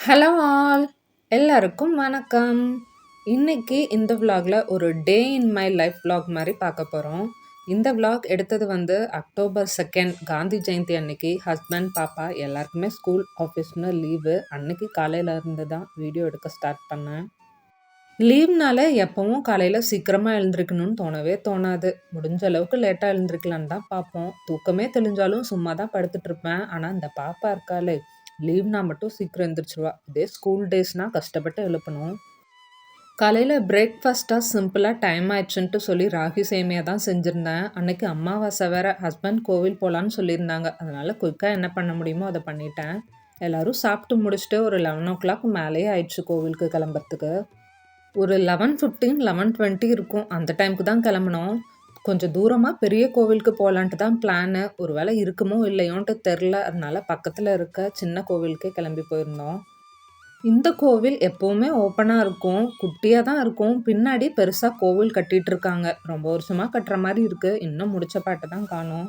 Hello all! எல்லாருக்கும் வணக்கம். இன்னைக்கு இந்த விலாக்ல ஒரு டே இன் மை லைஃப் விலாக் மாரி பார்க்க போறோம். இந்த விலாக் எடுத்தது வந்து அக்டோபர் 2 காந்தி ஜெயந்தி அன்னைக்கு. ஹஸ்பண்ட், பாப்பா எல்லாருக்குமே ஸ்கூல், ஆஃபீஸ்ன்னு லீவு. அன்னைக்கு காலையில இருந்து தான் வீடியோ எடுக்க ஸ்டார்ட் பண்ணேன். லீவ்னால எப்பவும் காலையில சீக்கிரமா எழுந்திரிக்கணும்னு தோணவே தோணாது. முடிஞ்ச அளவுக்கு லேட்டா எழுந்திரிக்கலான்னு தான் பார்ப்போம். தூக்கமே தெளிஞ்சாலும் சும்மா தான் படுத்துட்டு இருப்பேன். ஆனா இந்த பாப்பா இருக்காளே, லீவ்னா மட்டும் சீக்கிரம் எந்திரிச்சுருவா. இதே ஸ்கூல் டேஸ்னா கஷ்டப்பட்டு எழுப்பணும். காலையில பிரேக்ஃபாஸ்ட்டா சிம்பிளா டைம் ஆயிடுச்சுன்ட்டு சொல்லி ராகி சேமியா தான் செஞ்சிருந்தேன். அன்னைக்கு அமாவாசை வேற. ஹஸ்பண்ட் கோவில் போலான்னு சொல்லியிருந்தாங்க. அதனால குயிக்கா என்ன பண்ண முடியுமோ அத பண்ணிட்டேன். எல்லாரும் சாப்பிட்டு முடிச்சுட்டு ஒரு 11:00 மேலேயே ஆயிடுச்சு கோவிலுக்கு கிளம்புறதுக்கு. ஒரு 11:15, 11:20 இருக்கும். அந்த டைம்க்கு தான் கிளம்புனோம். கொஞ்சம் தூரமா பெரிய கோவிலுக்கு போலான்ட்டு தான் பிளானு. ஒரு வேளை இருக்குமோ இல்லையோன்ட்டு தெர்ல. அதனால பக்கத்துல இருக்க சின்ன கோவிலுக்கே கிளம்பி போயிருந்தோம். இந்த கோவில் எப்பவுமே ஓப்பனா இருக்கும். குட்டியா தான் இருக்கும். பின்னாடி பெருசா கோவில் கட்டிட்டு இருக்காங்க. ரொம்ப வருஷமா கட்டுற மாரி இருக்கு. இன்னும் முடிச்ச பாட்ட தான் காணோம்.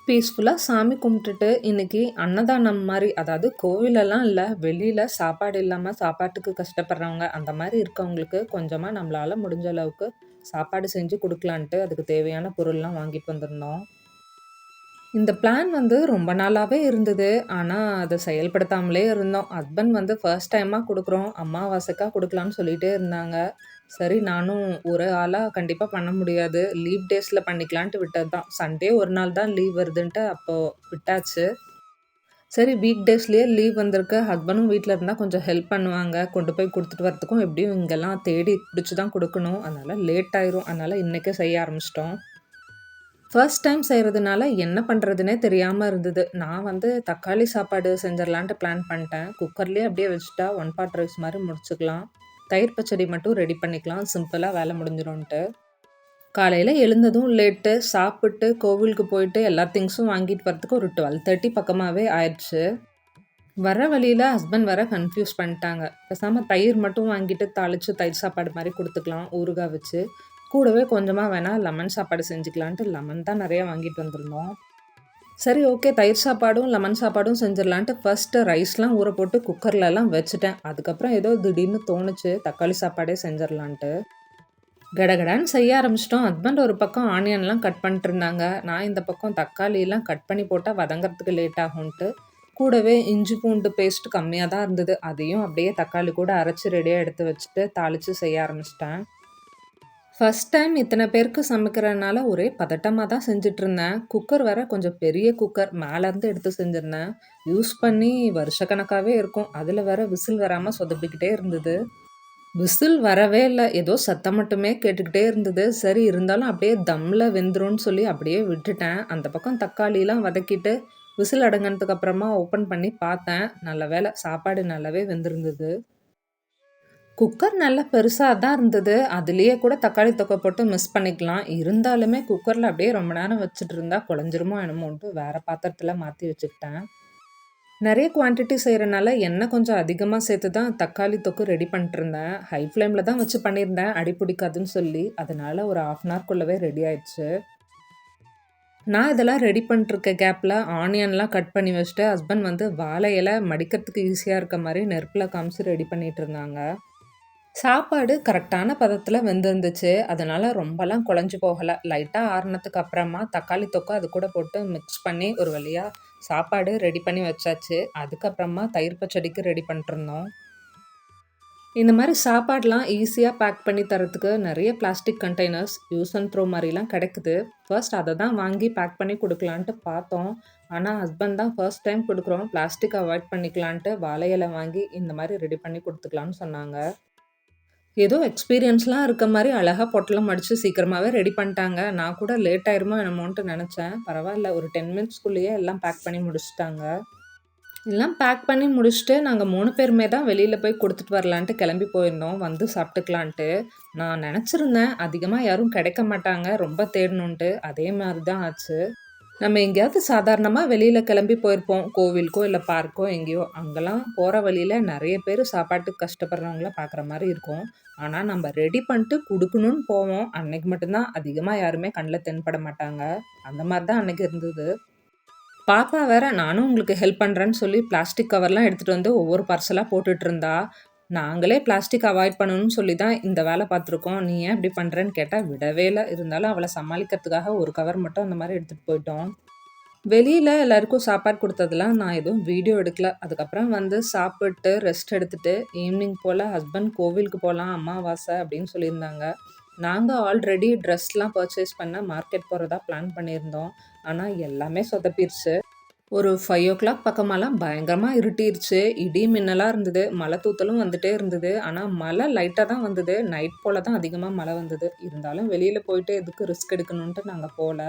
பீஸ்ஃபுல்லா சாமி கும்பிட்டுட்டு இன்னைக்கு அன்னதானம் மாரி, அதாவது கோவிலெல்லாம் இல்ல. வெளியில சாப்பாடு இல்லாம சாப்பாட்டுக்கு கஷ்டப்படுறவங்க, அந்த மாரி இருக்கவங்களுக்கு கொஞ்சமா நம்மளால முடிஞ்ச அளவுக்கு சாப்பாடு செஞ்சு குடுக்கலான்ட்டு அதுக்கு தேவையான பொருள்லாம் வாங்கிட்டு வந்திருந்தோம். இந்த பிளான் வந்து ரொம்ப நாளாவே இருந்தது. ஆனா, அத செயல்படுத்தாமலே இருந்தோம். ஹஸ்பண்ட் வந்து ஃபர்ஸ்ட் டைமா குடுக்குறோம். அமாவாசைக்கா குடுக்கலான்னு சொல்லிட்டே இருந்தாங்க. சரி, நானும் ஒரு ஆளா கண்டிப்பா பண்ண முடியாது. லீவ் டேஸ்ல பண்ணிக்கலான்ட்டு விட்டது தான். சண்டே ஒரு நாள் தான் லீவ் வருதுன்ட்டு அப்போ விட்டாச்சு. சரி, வீக் டேஸ்லயே லீவ் வந்திருக்கு. ஹஸ்பண்டும் வீட்ல இருந்தா கொஞ்சம் ஹெல்ப் பண்ணுவாங்க. கொண்டு போய் குடுத்துட்டு வரதுக்கும் எப்படியும் இங்கெல்லாம் தேடி பிடிச்சு தான் குடுக்கணும். அதனால லேட் ஆயிரும். அதனால இன்னைக்கே செய்ய ஆரம்பிச்சுட்டோம். ஃபர்ஸ்ட் டைம் செய்றதுனால என்ன பண்றதுன்னே தெரியாம இருந்தது. நான் வந்து தக்காளி சாப்பாடு செஞ்சிரலான்ட்டு பிளான் பண்ணிட்டேன். குக்கர்லயே அப்படியே வச்சுட்டா ஒன் பாட் ரைஸ் மாரி முடிச்சுக்கலாம். தயிர் பச்சடி மட்டும் ரெடி பண்ணிக்கலாம். சிம்பிளா வேலை முடிஞ்சிரும்ன்ட்டு. காலையில எழுந்ததும் லேட்டு. சாப்பிட்டு கோவிலுக்கு போயிட்டு எல்லா திங்ஸும் வாங்கிட்டு வரதுக்கு ஒரு 12:30 பக்கமாவே ஆயிடுச்சு. வர வழியில ஹஸ்பண்ட் வேற கன்ஃப்யூஸ் பண்ணிட்டாங்க. பேசாம தயிர் மட்டும் வாங்கிட்டு தாளிச்சு தயிர் சாப்பாடு மாரி குடுத்துக்கலாம், ஊறுகாய் வச்சு. கூடவே கொஞ்சமா வேணா லெமன் சாப்பாடு செஞ்சுக்கலான்ட்டு லெமன் தான் நெறைய வாங்கிட்டு வந்திருந்தோம். சரி, ஓகே, தயிர் சாப்பாடும், லெமன் சாப்பாடும் செஞ்சிரலான்ட்டு ஃபர்ஸ்ட்டு ரைஸ்லாம் ஊற போட்டு குக்கர்லலாம் வச்சுட்டேன். அதுக்கப்புறம் ஏதோ திடீர்னு தோணுச்சு தக்காளி சாப்பாடே செஞ்சிரலான்ட்டு. கடகடன்னு செய்ய ஆரம்பிச்சுட்டோம். ஹஸ்பண்ட் ஒரு பக்கம் ஆனியன்லாம் கட் பண்ணிட்டுருந்தாங்க. நான் இந்த பக்கம் தக்காளிலாம் கட் பண்ணி போட்டா வதங்கறதுக்கு லேட் ஆகும்ன்ட்டு, கூடவே இஞ்சி பூண்டு பேஸ்ட் கம்மியா தான் இருந்தது. அதையும் அப்படியே தக்காளி கூட அரைச்சு ரெடியா எடுத்து வச்சுட்டு தாளிச்சு செய்ய ஆரம்பிச்சுட்டேன். ஃபர்ஸ்ட் டைம் இத்தன பேருக்கு சமைக்கிறனால ஒரே பதட்டமா தான் செஞ்சுட்டுருந்தேன். குக்கர் வேற கொஞ்சம் பெரிய குக்கர். மேலருந்து எடுத்து செஞ்சிருந்தேன். யூஸ் பண்ணி வருஷக்கணக்காவே இருக்கும். அதுல வேற விசில் வராம சொதப்பிக்கிட்டே இருந்தது. விசில் வரவே இல்ல. ஏதோ சத்தம் மட்டுமே கேட்டுக்கிட்டே இருந்தது. சரி, இருந்தாலும் அப்படியே தம்ல வெந்துரும்ன்னு சொல்லி அப்படியே விட்டுட்டேன். அந்த பக்கம் தக்காளிலாம் வதக்கிட்டு, விசில் அடங்குனதுக்கு அப்புறமா ஓப்பன் பண்ணி பார்த்தேன். நல்ல வேளை சாப்பாடு நல்லாவே வெந்திருந்தது. குக்கர் நல்லா பெருசா தான் இருந்தது. அதிலேயே கூட தக்காளி தொக்க போட்டு மிஸ் பண்ணிக்கலாம். இருந்தாலுமே குக்கர்ல அப்படியே ரொம்ப நேரம் வச்சுட்டு இருந்தா குழஞ்சிருமோ என்னமோன்ட்டு வேற பாத்திரத்துல மாத்தி வச்சுக்கிட்டேன். நெறைய குவான்டிட்டி செய்றனால எண்ணெய் கொஞ்சம் அதிகமா சேர்த்து தான் தக்காளி தொக்கு ரெடி பண்ணிட்டுருந்தேன். ஹை ஃப்ளேம்ல தான் வச்சு பண்ணியிருந்தேன், அடி பிடிக்காதுன்னு சொல்லி. அதனால ஒரு 1/2 அன் ஹவர்க்குள்ளவே ரெடி ஆயிடுச்சு. நான் இதெல்லாம் ரெடி பண்ணிட்டுருக்க கேப்ல ஆனியன்லாம் கட் பண்ணி வச்சுட்டு, ஹஸ்பண்ட் வந்து வாழை இலை மடிக்கிறதுக்கு ஈஸியா இருக்க மாரி நெருப்புல காமிச்சு ரெடி பண்ணிட்டுருந்தாங்க. சாப்பாடு கரெக்டான பதத்துல வெந்திருந்துச்சு. அதனால ரொம்பலாம் குழஞ்சு போகல. லைட்டா ஆறுனதுக்கு அப்புறமா தக்காளி தொக்கு அது கூட போட்டு மிக்ஸ் பண்ணி ஒரு வழியா சாப்பாடு ரெடி பண்ணி வச்சாச்சு. அதுக்கப்புறமா தயிர் பச்சடிக்கு ரெடி பண்ணிட்டுருந்தோம். இந்த மாரி சாப்பாடுலாம் ஈஸியா பேக் பண்ணி தரதுக்கு நெறைய plastic containers use and throw மாரிலாம் கெடைக்குது. ஃபர்ஸ்ட் அத தான் வாங்கி பேக் பண்ணி குடுக்கலான்ட்டு பார்த்தோம். ஆனா ஹஸ்பண்ட் தான் ஃபர்ஸ்ட் டைம் குடுக்குறோம், பிளாஸ்டிக் அவாய்ட் பண்ணிக்கலான்ட்டு வாழை இல வாங்கி இந்த மாரி ரெடி பண்ணி குடுத்துக்கலான்னு சொன்னாங்க. ஏதோ எக்ஸ்பீரியன்ஸ்லாம் இருக்க மாரி அழகா பொட்டலம் மடிச்சு சீக்கிரமாவே ரெடி பண்ணிட்டாங்க. நான் கூட லேட் ஆயிருமோ என்னமோன்ட்டு நெனச்சேன். பரவால்ல, ஒரு 10 மினிட்ஸ்க்குள்ளேயே எல்லாம் பேக் பண்ணி முடிச்சுட்டாங்க. எல்லாம் பேக் பண்ணி முடிச்சுட்டு நாங்க 3 பேருமே தான் வெளியில போய் குடுத்துட்டு வரலான்ட்டு கிளம்பி போயிருந்தோம். வந்து சாப்பிட்டுக்கலான்ட்டு. நான் நெனச்சிருந்தேன் அதிகமா யாரும் கிடைக்க மாட்டாங்க, ரொம்ப தேடணுன்ட்டு. அதே மாரி தான் ஆச்சு. நம்ம எங்கேயாவது சாதாரணமா வெளியில கிளம்பி போயிருப்போம். கோவிலுக்கோ, இல்ல பார்க்கோ எங்கேயோ. அங்கலாம் போற வழியில நெறைய பேரு சாப்பாட்டுக்கு கஷ்டப்படுறவங்கள பார்க்குற மாரி இருக்கும். ஆனா, நம்ம ரெடி பண்ணிட்டு குடுக்கணும்னு போவோம். அன்னைக்கு மட்டும் தான் அதிகமா யாருமே கண்ல தென்பட மாட்டாங்க. அந்த மாரி தான் அன்னைக்கு இருந்தது. பாப்பா வேற நானும் உங்களுக்கு ஹெல்ப் பண்றேன்னு சொல்லி பிளாஸ்டிக் கவர்லாம் எடுத்துட்டு வந்து ஒவ்வொரு பார்சலா போட்டுட்டு இருந்தா. நாங்களே பிளாஸ்டிக் அவாய்ட் பண்ணணும்னு சொல்லி தான் இந்த வேலை பார்த்துருக்கோம். நீ ஏன் இப்படி பண்றேன்னு கேட்டா விடவே இல்ல. இருந்தாலும் அவள சமாளிக்கிறதுக்காக ஒரு கவர் மட்டும் அந்த மாரி எடுத்துட்டு போயிட்டோம். வெளியில எல்லாருக்கும் சாப்பாடு குடுத்ததெல்லாம் நான் எதுவும் வீடியோ எடுக்கல. அதுக்கப்புறம் வந்து சாப்பிட்டு, ரெஸ்ட் எடுத்துட்டு, ஈவினிங் போல ஹஸ்பண்ட் கோவிலுக்கு போலாம் அமாவாசை அப்படின்னு சொல்லியிருந்தாங்க. நாங்க ஆல்ரெடி ட்ரெஸ்லாம் பர்ச்சேஸ் பண்ண மார்க்கெட் போறதா பிளான் பண்ணியிருந்தோம். ஆனா எல்லாமே சொதப்பிருச்சு. ஒரு 5:00 பக்கமாலாம் பயங்கரமா இருட்டிருச்சு. இடி, மின்னலா இருந்தது. மழை தூத்தலும் வந்துட்டே இருந்தது. ஆனா மழை லைட்டா தான் வந்தது. நைட் போல தான் அதிகமா மழை வந்தது. இருந்தாலும் வெளியில போயிட்டு எதுக்கு ரிஸ்க் எடுக்கணுன்ட்டு நாங்க போல.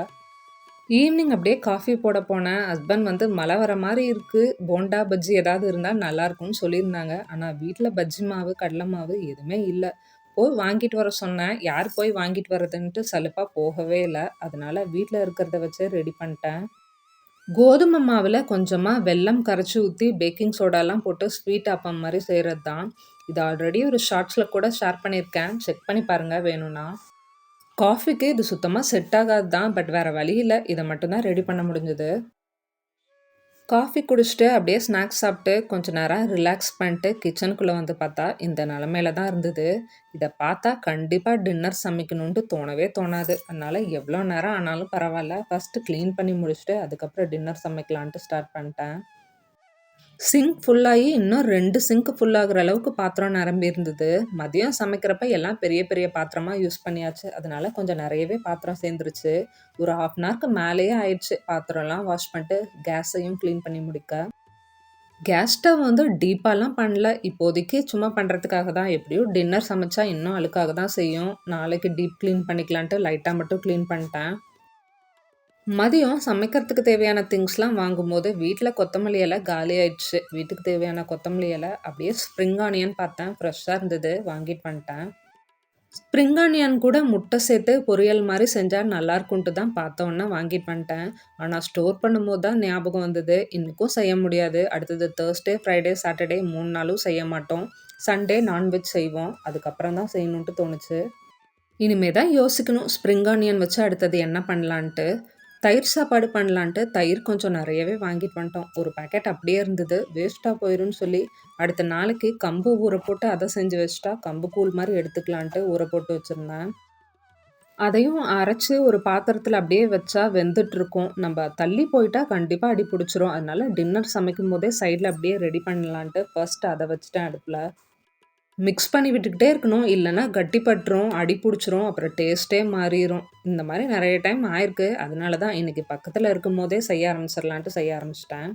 ஈவினிங் அப்படியே காஃபி போட போனேன். ஹஸ்பண்ட் வந்து மழை வர மாரி இருக்கு. போண்டா, பஜ்ஜி ஏதாவது இருந்தா நல்லாயிருக்கும்னு சொல்லியிருந்தாங்க. ஆனா வீட்ல பஜ்ஜி மாவு, கடலை மாவு எதுவுமே இல்ல. போய் வாங்கிட்டு வர சொன்னேன். யார் போய் வாங்கிட்டு வரதுன்ட்டு சலுப்பா போகவே இல்ல. அதனால வீட்ல இருக்கிறத வச்சே ரெடி பண்ணிட்டேன். கோதுமை மாவுல கொஞ்சமா வெல்லம் கரைச்சு ஊத்தி, பேக்கிங் சோடாலாம் போட்டு ஸ்வீட் ஆப்பம் மாரி செய்றது தான். இது ஆல்ரெடி ஒரு ஷார்ட்ஸ்ல கூட ஷேர் பண்ணியிருக்கேன். செக் பண்ணி பாருங்க வேணும்னா. காஃபிக்கு இது சுத்தமா செட் ஆகாது தான். பட் வேற வழி இல்ல. இத மட்டும் தான் ரெடி பண்ண முடிஞ்சது. காஃபி குடிச்சுட்டு அப்படியே ஸ்நாக்ஸ் சாப்பிட்டு கொஞ்ச நேரம் ரிலாக்ஸ் பண்ணிட்டு கிச்சனுக்குள்ள வந்து பார்த்தா, இந்த நிலைமையில தான் இருந்தது. இத பார்த்தா கண்டிப்பா டின்னர் சமைக்கணுன்ட்டு தோணவே தோணாது. அதனால எவ்வளோ நேரம் ஆனாலும் பரவால்ல. ஃபர்ஸ்ட்டு கிளீன் பண்ணி முடிச்சுட்டு, அதுக்கப்புறம் டின்னர் சமைக்கலான்ட்டு ஸ்டார்ட் பண்ணிட்டேன். சிங்க் ஃபுல்லாயி இன்னும் 2 சிங்க் ஃபுல் ஆகுற அளவுக்கு பாத்திரம் நிரம்பி இருந்தது. மதியம் சமைக்கிறப்ப எல்லாம் பெரிய பெரிய பாத்திரமா யூஸ் பண்ணியாச்சு. அதனால கொஞ்சம் நெறையவே பாத்திரம் சேர்ந்துருச்சு. ஒரு 1/2 அன் ஹவர்க்கு மேலேயே ஆயிடுச்சு. பாத்திரம்லாம் வாஷ் பண்ணிட்டு கேஸையும் கிளீன் பண்ணி முடிக்க. கேஸ் ஸ்டவ் வந்து டீப்பாலாம் பண்ணல. இப்போதைக்கு சும்மா பண்றதுக்காக தான். எப்படியும் டின்னர் சமைச்சா இன்னும் அழுக்காக தான் செய்யும். நாளைக்கு டீப் கிளீன் பண்ணிக்கலான்ட்டு லைட்டா மட்டும் கிளீன் பண்ணிட்டேன். மதியம் சமைக்கிறதுக்கு தேவையான திங்ஸ்லாம் வாங்கும்போது, வீட்ல கொத்தமல்லி இல காலியாயிடுச்சு. வீட்டுக்கு தேவையான கொத்தமல்லி இல அப்படியே ஸ்ப்ரிங் ஆனியன் பார்த்தேன். ஃப்ரெஷ்ஷா இருந்தது. வாங்கிட்டு வந்துட்டேன். ஸ்ப்ரிங் ஆனியன் கூட முட்டை சேர்த்து பொரியல் மாரி செஞ்சா நல்லாருக்குன்ட்டு தான் பார்த்தோன்னே வாங்கிட்டு வந்துட்டேன். ஆனா ஸ்டோர் பண்ணும்போது தான் ஞாபகம் வந்தது. இன்னைக்கும் செய்ய முடியாது. அடுத்தது தர்ஸ்டே, ஃப்ரைடே, சாட்டர்டே 3 நாளும் செய்ய மாட்டோம். சண்டே நான்வெஜ் செய்வோம். அதுக்கப்புறம் தான் செய்யணுன்ட்டு தோணுச்சு. இனிமே தான் யோசிக்கணும். ஸ்ப்ரிங் ஆனியன் வச்சு அடுத்தது என்ன பண்ணலான்ட்டு. தயிர் சாப்பாடு பண்ணலான்ட்டு தயிர் கொஞ்சம் நெறையவே வாங்கிட்டு வந்துட்டோம். ஒரு பாக்கெட் அப்படியே இருந்தது. வேஸ்ட்டா போயிரும்ன்னு சொல்லி, அடுத்த நாளைக்கு கம்பு ஊற போட்டு அத செஞ்சு வச்சுட்டா, கம்பு கூழ் மாரி எடுத்துக்கலான்ட்டு ஊற போட்டு வச்சிருந்தேன். அதையும் அரைச்சு ஒரு பாத்திரத்துல அப்படியே வச்சா வெந்துட்டுருக்கும். நம்ப தள்ளி போயிட்டா கண்டிப்பா அடி புடிச்சுரும். அதனால டின்னர் சமைக்கும்போதே சைட்ல அப்படியே ரெடி பண்ணலான்ட்டு ஃபர்ஸ்ட் அத வச்சுட்டேன் அடுப்புல. மிக்ஸ் பண்ணி விட்டுக்கிட்டே இருக்கணும். இல்லன்னா கட்டி பட்டுரும், அடி புடிச்சுரும். அப்புறம் டேஸ்ட்டே மாறிரும். இந்த மாரி நெறைய டைம் ஆயிருக்கு. அதனால தான் இன்னைக்கு பக்கத்துல இருக்கும்போதே செய்ய ஆரம்பிச்சிரலான்ட்டு செய்ய ஆரம்பிச்சுட்டேன்.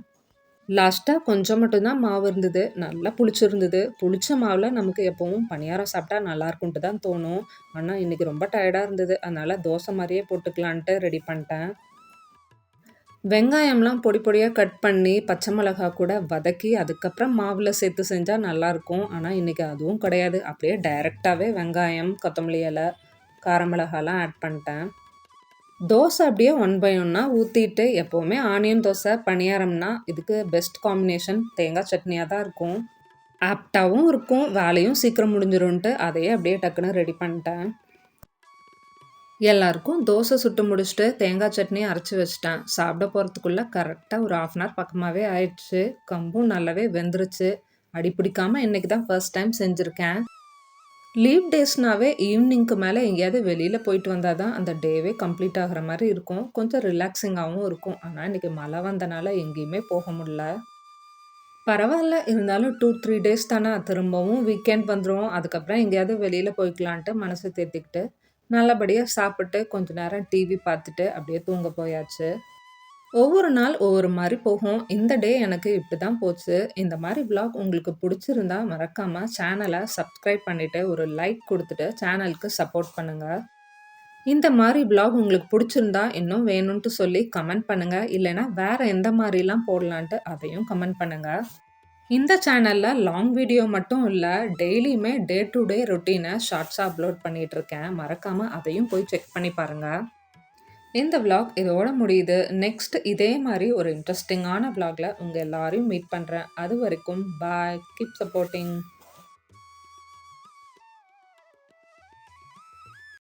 லாஸ்ட்டா கொஞ்சம் மட்டும் தான் மாவு இருந்தது. நல்லா புளிச்சிருந்தது. புளிச்ச மாவுல நமக்கு எப்பவும் பணியாரம் சாப்பிட்டா நல்லாருக்குன்ட்டு தான் தோணும். ஆனா இன்னைக்கு ரொம்ப டயர்டா இருந்தது. அதனால தோசை மாரியே போட்டுக்கலான்ட்டு ரெடி பண்ட்டேன். வெங்காயம்லாம் பொடி பொடியா கட் பண்ணி, பச்சை மிளகா கூட வதக்கி, அதுக்கப்புறம் மாவுல சேர்த்து செஞ்சா நல்லாருக்கும். ஆனா, இன்னைக்கு அதுவும் கிடையாது. அப்படியே டைரக்ட்டாவே வெங்காயம், கொத்தமல்லி இல, கார மிளகாலாம் ஆட் பண்ட்டேன். தோசை அப்படியே ஒன் பை ஒன்னா ஊத்திட்டு, எப்பவுமே ஆனியன் தோசை, பணியாரம்னா இதுக்கு பெஸ்ட் காம்பினேஷன் தேங்காய் சட்னியா தான் இருக்கும். ஆப்ட்டாவும் இருக்கும். வேலையும் சீக்கிரம் முடிஞ்சிரும்ன்ட்டு, அதையே அப்படியே டக்குன்னு ரெடி பண்ட்டேன். எல்லாருக்கும் தோசை சுட்டு முடிச்சுட்டு, தேங்காய் சட்னி அரைச்சு வச்சுட்டேன். சாப்பிட போறதுக்குள்ள கரெக்ட்டா ஒரு 1/2 அன் ஹவர் பக்கமாவே ஆயிடுச்சு. கம்பும் நல்லாவே வெந்துருச்சு. அடி பிடிக்காம இன்னைக்கு தான் ஃபர்ஸ்ட் டைம் செஞ்சிருக்கேன். லீவ் டேஸ்னாவே ஈவினிங்க்கு மேல எங்கேயாவது வெளியில போயிட்டு வந்தா தான் அந்த டேவே கம்ப்ளீட் ஆகுற மாரி இருக்கும். கொஞ்சம் ரிலாக்ஸிங்காவும் இருக்கும். ஆனா இன்னைக்கு மழை வந்தனால எங்கேயுமே போக முடில. பரவால்ல. இருந்தாலும் 2, 3 டேஸ் தான. திரும்பவும் வீக்கெண்ட் வந்துரும். அதுக்கப்புறம் எங்கேயாவது வெளியில போய்க்கலான்ட்டு மனச தேத்திக்கிட்டு, நல்லபடியா சாப்பிட்டு, கொஞ்ச நேரம் டிவி பார்த்துட்டு, அப்படியே தூங்க போயாச்சு. ஒவ்வொரு நாள் ஒவ்வொரு மாரி போகும். இந்த டே எனக்கு இப்படிதான் போச்சு. இந்த மாரி விளாக் உங்களுக்கு புடிச்சிருந்தா, மறக்காம சேனல சப்ஸ்கிரைப் பண்ணிட்டு, ஒரு லைக் குடுத்துட்டு, சேனலுக்கு சப்போர்ட் பண்ணுங்க. இந்த மாரி விளாக் உங்களுக்கு புடிச்சிருந்தா, இன்னும் வேணுன்ட்டு சொல்லி கமெண்ட் பண்ணுங்க. இல்லைன்னா வேற எந்த மாரிலாம் போடலான்ட்டு அதையும் கமெண்ட் பண்ணுங்க. இந்த சேனல்ல லாங் வீடியோ மட்டும் இல்ல, டெய்லியுமே டே டு டே ரொட்டீன ஷார்ட்ஸா அப்லோட் பண்ணிட்டுருக்கேன். மறக்காம அதையும் போய் செக் பண்ணி பாருங்க. இந்த விளாக் இதோட முடியுது. நெக்ஸ்ட் இதே மாரி ஒரு இன்ட்ரஸ்டிங்கான விளாக்ல உங்க எல்லாரையும் மீட் பண்றேன். அதுவரைக்கும் பாய். Keep supporting.